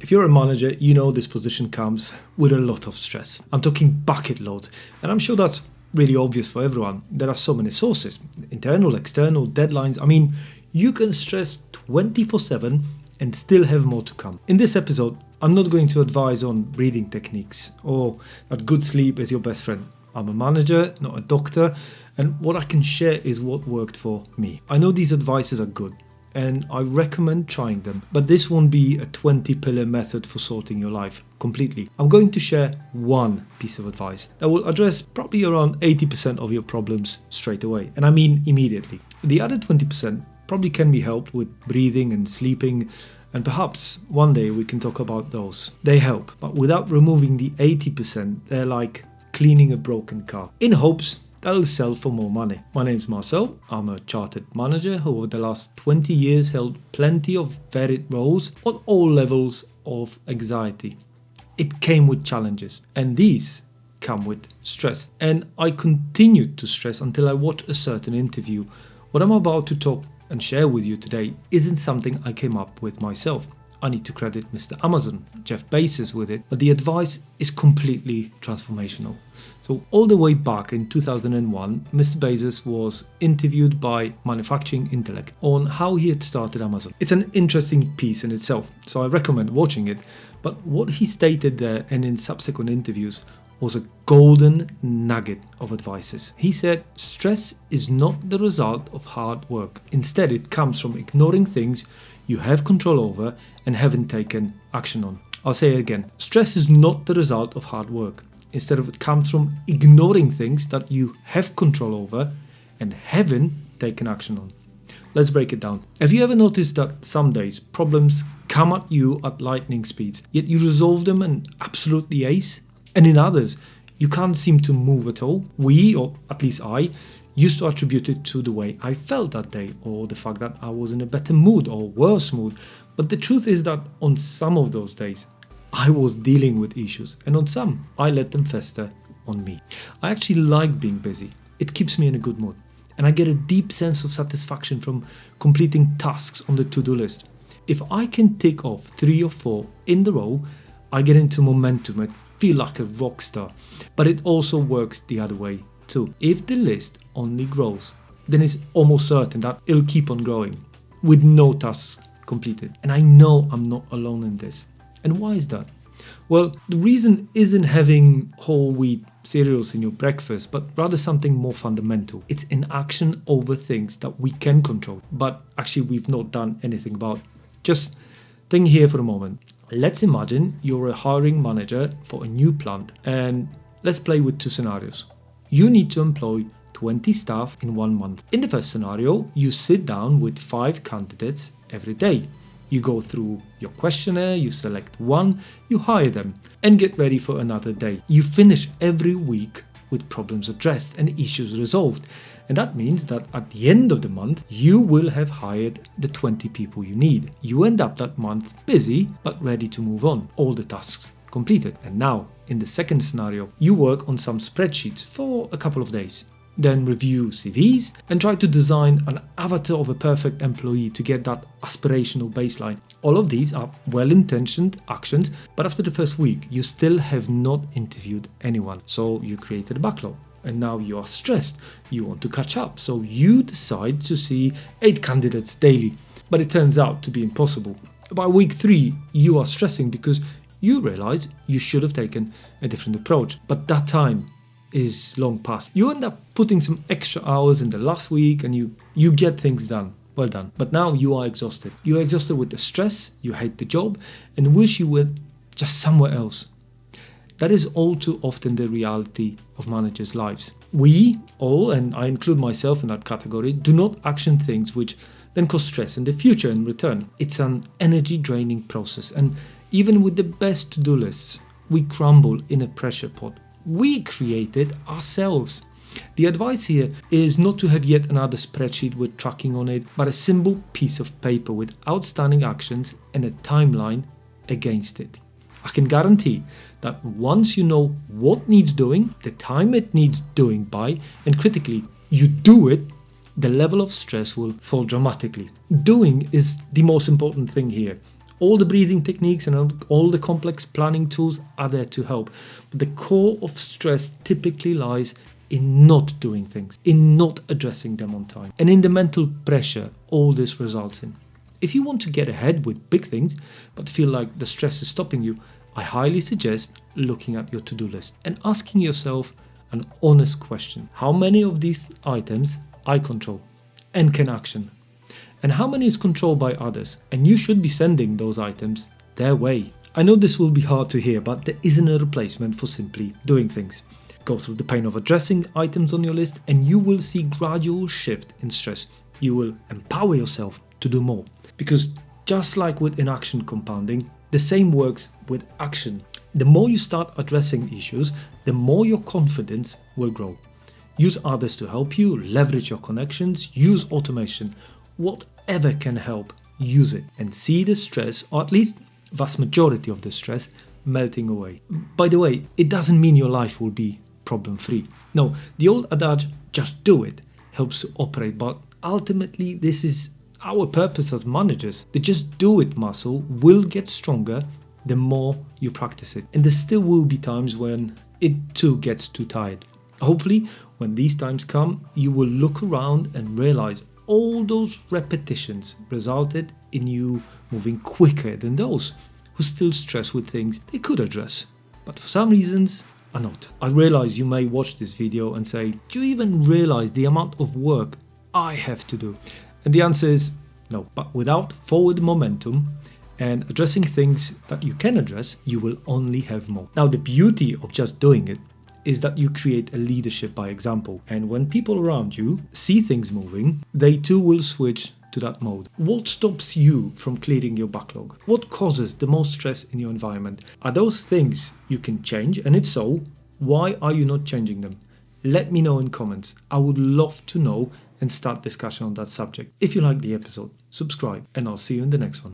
If you're a manager, you know this position comes with a lot of stress. I'm talking bucket loads, and I'm sure that's really obvious for everyone. There are so many sources, internal, external, deadlines. I mean, you can stress 24/7 and still have more to come. In this episode, I'm not going to advise on breathing techniques or that good sleep is your best friend. I'm a manager, not a doctor, and what I can share is what worked for me. I know these advices are good, and I recommend trying them, but this won't be a 20-pillar method for sorting your life completely. I'm going to share one piece of advice that will address probably around 80% of your problems straight away, and I mean immediately. The other 20% probably can be helped with breathing and sleeping, and perhaps one day we can talk about those. They help, but without removing the 80%, they're like cleaning a broken car, in hopes that'll sell for more money. My name's Marcel. I'm a chartered manager who over the last 20 years held plenty of varied roles on all levels of anxiety. It came with challenges, and these come with stress. And I continued to stress until I watched a certain interview. What I'm about to talk and share with you today isn't something I came up with myself. I need to credit Mr. Amazon, Jeff Bezos, with it, but the advice is completely transformational. So all the way back in 2001, Mr. Bezos was interviewed by Manufacturing Intellect on how he had started Amazon. It's an interesting piece in itself, so I recommend watching it, but what he stated there and in subsequent interviews was a golden nugget of advices. He said, stress is not the result of hard work. Instead, it comes from ignoring things you have control over and haven't taken action on. I'll say it again. Stress is not the result of hard work. Instead of it comes from ignoring things that you have control over and haven't taken action on. Let's break it down. Have you ever noticed that some days problems come at you at lightning speeds, yet you resolve them and absolutely ace? And in others, you can't seem to move at all? We, or at least I, used to attribute it to the way I felt that day, or the fact that I was in a better mood or worse mood. But the truth is that on some of those days, I was dealing with issues, and on some, I let them fester on me. I actually like being busy. It keeps me in a good mood, and I get a deep sense of satisfaction from completing tasks on the to-do list. If I can tick off 3 or 4 in the row, I get into momentum and feel like a rock star. But it also works the other way too. If the list only grows, then it's almost certain that it'll keep on growing with no tasks completed. And I know I'm not alone in this. And why is that? Well, the reason isn't having whole wheat cereals in your breakfast, but rather something more fundamental. It's inaction over things that we can control, but actually we've not done anything about. Just think here for a moment. Let's imagine you're a hiring manager for a new plant, and let's play with 2 scenarios. You need to employ 20 staff in 1 month. In the first scenario, you sit down with 5 candidates every day. You go through your questionnaire, you select one, you hire them, and get ready for another day. You finish every week with problems addressed and issues resolved. And that means that at the end of the month, you will have hired the 20 people you need. You end up that month busy, but ready to move on. All the tasks completed. And now, in the second scenario, you work on some spreadsheets for a couple of days. Then review CVs and try to design an avatar of a perfect employee to get that aspirational baseline. All of these are well-intentioned actions, but after the first week, you still have not interviewed anyone. So you created a backlog. And now you are stressed. You want to catch up. So you decide to see 8 candidates daily. But it turns out to be impossible. By week 3, you are stressing because you realize you should have taken a different approach. But that time is long past. You end up putting some extra hours in the last week and you get things done. Well done. But now you are exhausted. You're exhausted with the stress, you hate the job, and wish you were just somewhere else. That is all too often the reality of managers' lives. We all, and I include myself in that category, do not action things which then cause stress in the future in return. It's an energy draining process, and even with the best to-do lists, we crumble in a pressure pot. We create it ourselves. The advice here is not to have yet another spreadsheet with tracking on it, but a simple piece of paper with outstanding actions and a timeline against it. I can guarantee that once you know what needs doing, the time it needs doing by, and critically, you do it, the level of stress will fall dramatically. Doing is the most important thing here. All the breathing techniques and all the complex planning tools are there to help. But the core of stress typically lies in not doing things, in not addressing them on time, and in the mental pressure all this results in. If you want to get ahead with big things, but feel like the stress is stopping you, I highly suggest looking at your to-do list and asking yourself an honest question. How many of these items I control and can action? And how many is controlled by others? And you should be sending those items their way. I know this will be hard to hear, but there isn't a replacement for simply doing things. Go through the pain of addressing items on your list and you will see gradual shift in stress. You will empower yourself to do more. Because just like with inaction compounding, the same works with action. The more you start addressing issues, the more your confidence will grow. Use others to help you, leverage your connections, use automation. Whatever can help, use it and see the stress, or at least vast majority of the stress, melting away. By the way, it doesn't mean your life will be problem-free. No, the old adage, just do it, helps to operate, but ultimately this is our purpose as managers. The just do it muscle will get stronger the more you practice it. And there still will be times when it too gets too tired. Hopefully, when these times come, you will look around and realize all those repetitions resulted in you moving quicker than those who still stress with things they could address, but for some reasons are not. I realize you may watch this video and say, do you even realize the amount of work I have to do? And the answer is no. But without forward momentum and addressing things that you can address, you will only have more. Now, the beauty of just doing it is that you create a leadership by example. And when people around you see things moving, they too will switch to that mode. What stops you from clearing your backlog? What causes the most stress in your environment? Are those things you can change? And if so, why are you not changing them? Let me know in comments. I would love to know and start discussion on that subject. If you like the episode, subscribe and I'll see you in the next one.